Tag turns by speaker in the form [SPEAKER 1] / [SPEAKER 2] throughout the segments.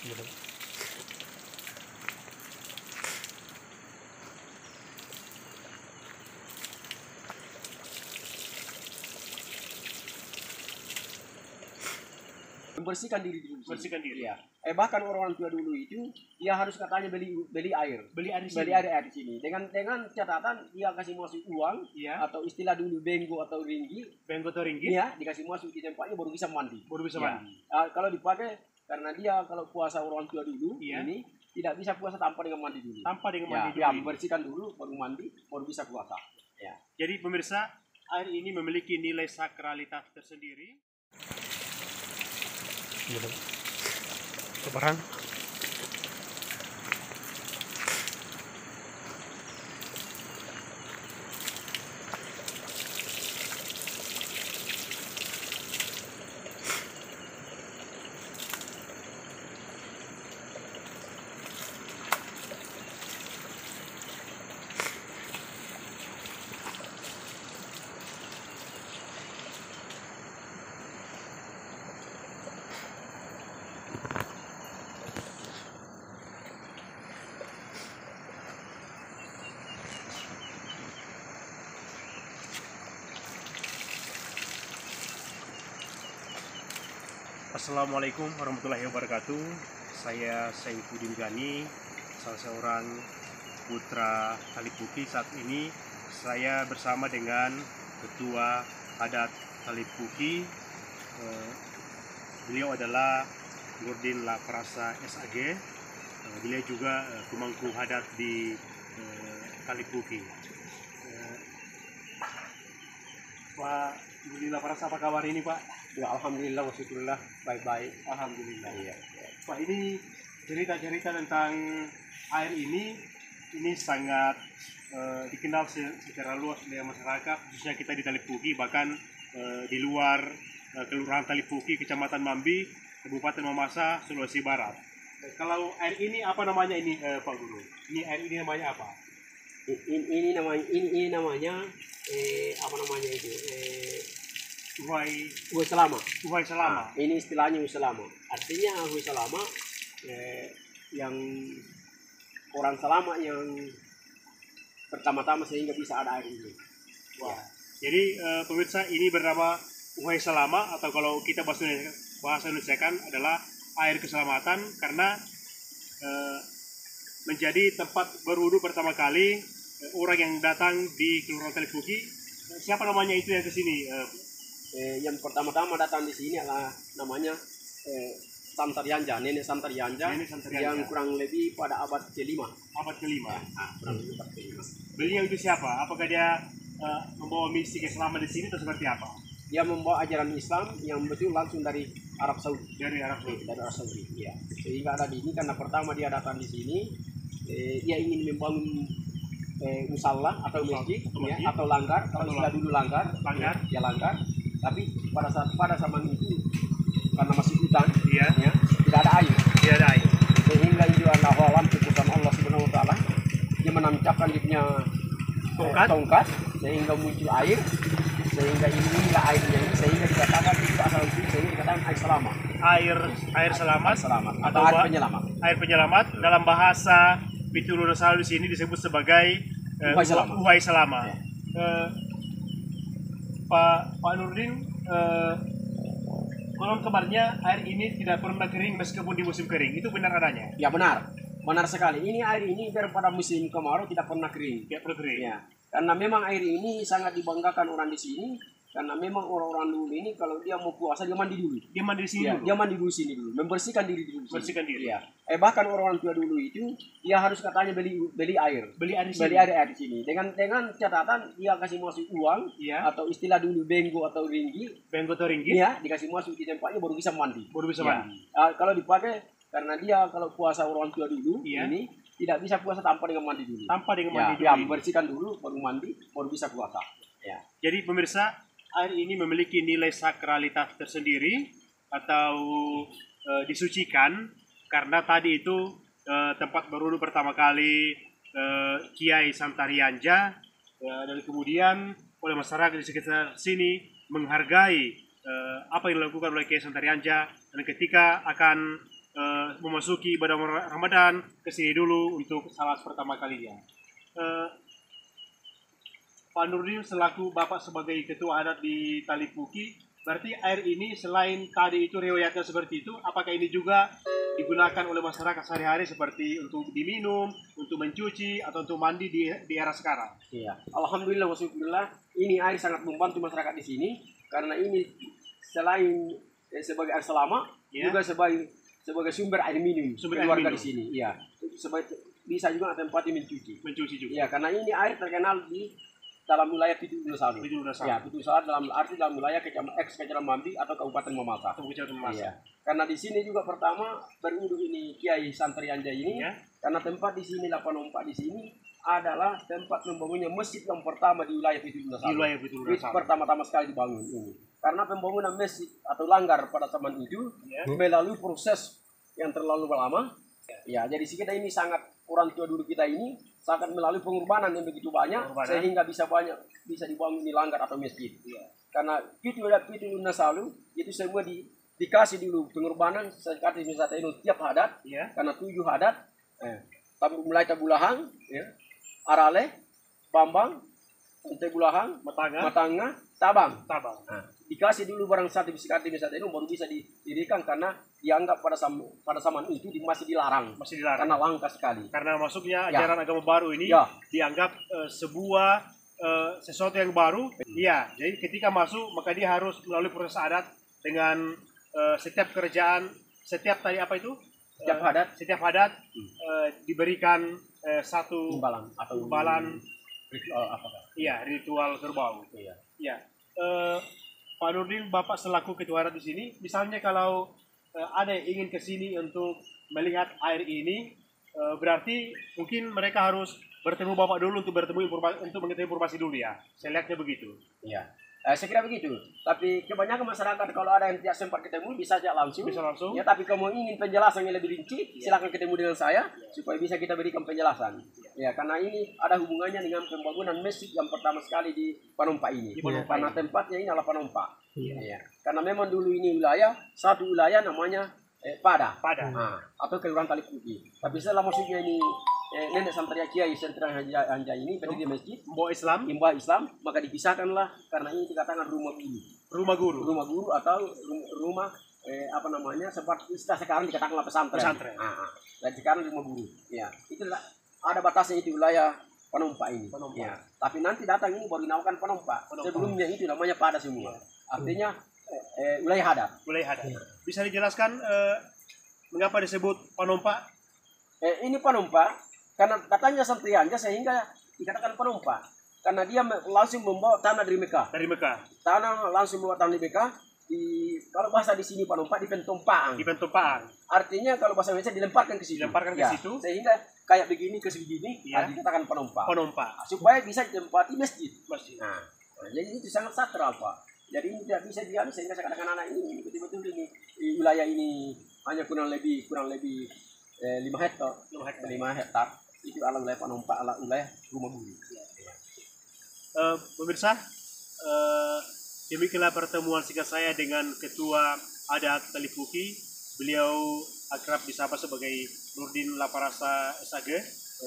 [SPEAKER 1] Betul.
[SPEAKER 2] Membersihkan diri dulu.
[SPEAKER 3] Bersihkan diri.
[SPEAKER 2] Ya. Bahkan orang tua dulu itu dia harus katanya beli air.
[SPEAKER 3] Beli air di
[SPEAKER 2] Beli
[SPEAKER 3] sini.
[SPEAKER 2] air di sini. Dengan catatan dia kasih masuk uang,
[SPEAKER 3] Iya.
[SPEAKER 2] atau istilah dulu benggo atau ringgit.
[SPEAKER 3] Benggo atau ringgit.
[SPEAKER 2] Iya, dikasih masuk di tempatnya baru bisa mandi.
[SPEAKER 3] Baru bisa
[SPEAKER 2] Ya.
[SPEAKER 3] mandi.
[SPEAKER 2] Kalau dipakai karena dia kalau puasa orang tua dulu
[SPEAKER 3] Iya.
[SPEAKER 2] ini tidak bisa puasa tanpa dengan mandi dulu.
[SPEAKER 3] Tanpa dengan
[SPEAKER 2] Ya,
[SPEAKER 3] mandi dulu.
[SPEAKER 2] ya, membersihkan dulu baru mandi baru bisa puasa. Ya.
[SPEAKER 3] Jadi pemirsa, air ini memiliki nilai sakralitas tersendiri.
[SPEAKER 1] Betul. Barang.
[SPEAKER 3] Assalamualaikum warahmatullahi wabarakatuh. Saya Saifuddin Gani, salah seorang putra Talipuki. Saat ini saya bersama dengan Ketua Adat Talipuki. Beliau adalah Nurdin Laprasa SAG. Beliau juga pemangku adat di Talipuki. Pak Nurdin Laprasa, apa kabar ini, Pak?
[SPEAKER 2] Ya, alhamdulillah, wasyukurillah, baik-baik.
[SPEAKER 3] Alhamdulillah. Iya. Pak, ini cerita-cerita tentang air ini sangat dikenal secara luas oleh masyarakat, khususnya kita di Talipuki, bahkan di luar Kelurahan Talipuki, Kecamatan Mambi, Kabupaten Mamasa, Sulawesi Barat. Kalau air ini apa namanya ini, Pak Guru? Air ini namanya apa?
[SPEAKER 2] Ini namanya apa namanya itu? Uhuai selama.
[SPEAKER 3] Uhuai selama.
[SPEAKER 2] Ini istilahnya uhuai selama. Artinya uhuai selama yang orang selama yang pertama-tama sehingga bisa ada air ini.
[SPEAKER 3] Wah. Jadi pemirsa, ini bernama uhuai selama, atau kalau kita bahasa Indonesia kan adalah air keselamatan, karena menjadi tempat berwudu pertama kali orang yang datang di Kelurahan Talipuki. Siapa namanya itu yang kesini?
[SPEAKER 2] Yang pertama-tama datang di sini adalah namanya Santaryanja, Nenek Santaryanja, yang kurang lebih pada abad ke-5.
[SPEAKER 3] Abad ke-5.
[SPEAKER 2] Kurang lebih abad ke-5.
[SPEAKER 3] Beliau itu siapa? Apakah dia membawa misi keselamatan di sini atau seperti apa?
[SPEAKER 2] Dia membawa ajaran Islam yang betul langsung dari Arab Saudi.
[SPEAKER 3] Dari Arab Saudi.
[SPEAKER 2] Ya. Sehingga ada di ini karena pertama dia datang di sini, dia ingin membangun musalla atau masjid, ya, atau langgar. Kalau sudah dulu langgar. Ya langgar. Tapi pada zaman itu karena masih hutan, ya, tidak ada air. Sehingga itu adalah alam keputusan Allah Subhanahu Wa Taala. Dia menancapkan dia punya tongkat sehingga muncul air, sehingga inilah airnya, sehingga dikatakan itu asal itu, sehingga dikatakan air selamat.
[SPEAKER 3] Air selamat
[SPEAKER 2] atau air penyelamat.
[SPEAKER 3] Air penyelamat dalam bahasa Pitulur Salu di sini disebut sebagai uhuai selamat. Ya. Pak Nurdin, konon kabarnya air ini tidak pernah kering meskipun di musim kering. Itu benar adanya?
[SPEAKER 2] Ya, benar sekali. Ini air ini pada musim kemarau tidak pernah kering.
[SPEAKER 3] Tidak pernah kering.
[SPEAKER 2] Ya. Karena memang air ini sangat dibanggakan orang di sini. Karena memang orang-orang dulu ini kalau dia mau puasa dia mandi dulu.
[SPEAKER 3] Dia mandi di sini dulu.
[SPEAKER 2] Dia mandi dulu sini dulu, membersihkan diri dulu.
[SPEAKER 3] Bersihkan diri.
[SPEAKER 2] Ya. Bahkan orang tua dulu itu dia harus katanya beli air. Beli air di sini. Dengan catatan dia kasih masuk uang, atau istilah dulu benggo atau ringgit.
[SPEAKER 3] Benggo atau ringgit.
[SPEAKER 2] Ya, dikasih masuk di tempatnya baru bisa mandi.
[SPEAKER 3] mandi.
[SPEAKER 2] Kalau dipakai karena dia kalau puasa orang tua dulu ini tidak bisa puasa tanpa dengan mandi dulu. Ya, membersihkan dulu baru mandi baru bisa puasa. Ya.
[SPEAKER 3] Jadi pemirsa, air ini memiliki nilai sakralitas tersendiri atau disucikan, karena tadi itu tempat berwudu pertama kali Kiai Santaryanja, dan kemudian oleh masyarakat di sekitar sini menghargai apa yang dilakukan oleh Kiai Santaryanja, dan ketika akan memasuki ibadah Ramadan ke sini dulu untuk salat pertama kalinya. Pak Nurdin selaku Bapak sebagai ketua adat di Talipuki, berarti air ini selain tadi itu riwayatnya seperti itu, apakah ini juga digunakan oleh masyarakat sehari-hari seperti untuk diminum, untuk mencuci, atau untuk mandi di era sekarang?
[SPEAKER 2] Iya. Alhamdulillah wasyukurillah, ini air sangat membantu masyarakat di sini karena ini selain sebagai air selama, juga sebagai sumber air minum keluarga di sini. Iya. Bisa juga tempat mencuci.
[SPEAKER 3] Mencuci juga.
[SPEAKER 2] Iya, karena ini air terkenal di dalam wilayah Pitu Gunung Ya, Pitu dalam arti dalam wilayah Kecamatan Mambi atau Kabupaten Mamasa. Iya. Karena di sini juga pertama berwudu ini Kiai Santri Anjay ini, karena tempat di sini Panompa di sini adalah tempat membangunnya masjid yang pertama di wilayah Pitu Gunung pertama-tama sekali dibangun ini. Karena pembangunan masjid atau langgar pada zaman itu melalui proses yang terlalu lama. Ya, jadi kita ini sangat orang tua dulu kita ini sangat melalui pengorbanan yang begitu banyak sehingga bisa dibangun di langgar atau masjid. Karena Pitu Nasalu itu semua dikasih dulu pengorbanan seperti misalnya ini tiap hadat, karena 7 hadat, mulai Tabulahang, Arale, Bambang, Ente Bulahang, Matanga, Tabang. Nah, dikasih dulu barang sertifikat misalnya ini baru bisa didirikan karena dianggap pada zaman itu masih dilarang karena langka sekali.
[SPEAKER 3] Karena masuknya ajaran agama baru ini dianggap sebuah sesuatu yang baru. Iya, jadi ketika masuk maka dia harus melalui proses adat dengan setiap kerjaan, setiap hadat diberikan satu imbalan ritual kerbau. Iya. Pak Nurdin, Bapak selaku ketua adat di sini, misalnya kalau ada yang ingin ke sini untuk melihat air ini, berarti mungkin mereka harus bertemu Bapak dulu untuk mengetahui informasi dulu ya. Saya lihatnya begitu.
[SPEAKER 2] Iya. Saya kira begitu. Tapi kebanyakan masyarakat kalau ada yang tidak sempat ketemu bisa aja langsung. Ya, tapi kalau ingin penjelasan yang lebih rinci, silakan ketemu dengan saya supaya bisa kita berikan penjelasan. Ya, karena ini ada hubungannya dengan pembangunan masjid yang pertama sekali di Panompa ini. Karena tempatnya ini adalah Panompa. Ya. Karena memang dulu ini satu wilayah namanya Pada. Atau Kelurahan Talipuki. Tapi setelah masuknya ini nenek Santri Kiai Santri Anjay ini pendiri masjid, Mbah Islam, maka dipisahkanlah karena ini dikatakan rumah guru. Rumah guru atau rumah seperti sekarang dikatakanlah pesantren. Dan sekarang rumah guru. Ya, itu ada batasnya itu wilayah Panompa ini. Ya. Tapi nanti datang ini baru dinamakan Panompa. Sebelumnya itu namanya Pada semua. Artinya wilayah hadat.
[SPEAKER 3] Bisa dijelaskan mengapa disebut Panompa?
[SPEAKER 2] Ini Panompa karena katanya Santri Anjay sehingga dikatakan Panompa. Karena dia langsung membawa tanah dari Mekah. Tanah langsung membawa tanah dari Mekah. Kalau bahasa di sini Panompa di pentompaan. Artinya kalau bahasa Indonesia dilemparkan ke situ. Sehingga kayak begini ke begini, dikatakan Panompa. Supaya bisa ditempati masjid. Nah, jadi itu sangat sakral, Pak. Jadi ini tidak bisa dialih sehingga saya katakan anak ini betul-betul ini wilayah ini hanya kurang lebih 5 hektar. 5 hektar itu ala wilayah Panompa, ala wilayah rumah guru.
[SPEAKER 3] Pemirsa, demikianlah pertemuan singkat saya dengan Ketua Adat Talipuki. Beliau akrab disapa sebagai Nurdin Laparasa SAG.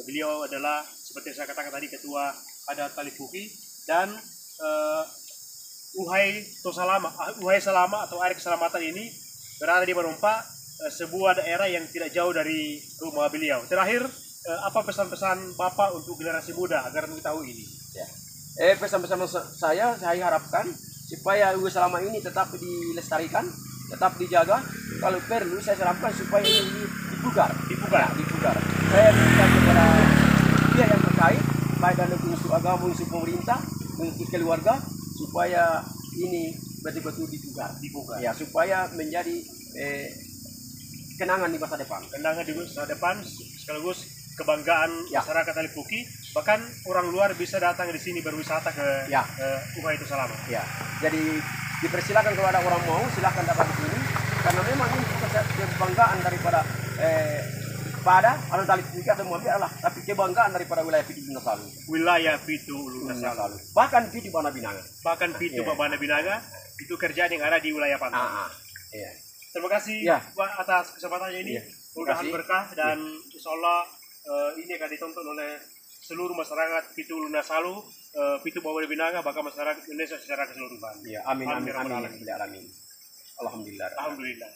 [SPEAKER 3] Beliau adalah seperti saya katakan tadi Ketua Adat Talipuki dan Uhai Salama atau air keselamatan ini berada di Panompa, sebuah daerah yang tidak jauh dari rumah beliau. Terakhir, apa pesan-pesan Bapak untuk generasi muda agar mengetahui ini?
[SPEAKER 2] Pesan-pesan saya harapkan supaya Uhai Salama ini tetap dilestarikan, tetap dijaga. Kalau perlu saya sarankan supaya ini dipugar. Saya minta kepada pihak yang terkait, baik dari unsur agama, unsur pemerintah, unsur keluarga, supaya ini betul-betul dipugar. Ya, supaya menjadi kenangan di masa depan.
[SPEAKER 3] Sekaligus kebanggaan masyarakat Talipuki. Bahkan orang luar bisa datang di sini berwisata ke Uhai Salama.
[SPEAKER 2] Ya, jadi dipersilakan kalau ada orang mau silakan datang di sini karena memang ini kebanggaan daripada Pada atau Talipuki atau Mambi adalah tapi kebanggaan daripada wilayah Pitu Nasalu.
[SPEAKER 3] Nasalu.
[SPEAKER 2] Bahkan Pitu Bana Binanga.
[SPEAKER 3] Bana Binanga itu kerjaan yang ada di wilayah Pantai.
[SPEAKER 2] Iya.
[SPEAKER 3] Terima kasih
[SPEAKER 2] Ya.
[SPEAKER 3] Pak atas kesempatannya ini.
[SPEAKER 2] Ya.
[SPEAKER 3] Mudah-mudahan
[SPEAKER 2] kasih.
[SPEAKER 3] berkah dan insya Allah ini akan ditonton oleh seluruh masyarakat Pitu Lunasalu, Pitu Bawah Binaga, bahkan masyarakat Indonesia secara keseluruhan.
[SPEAKER 2] Ya, amin amin
[SPEAKER 3] Amin,
[SPEAKER 2] amin,
[SPEAKER 3] amin.
[SPEAKER 2] amin. Alhamdulillah.
[SPEAKER 3] Alhamdulillah.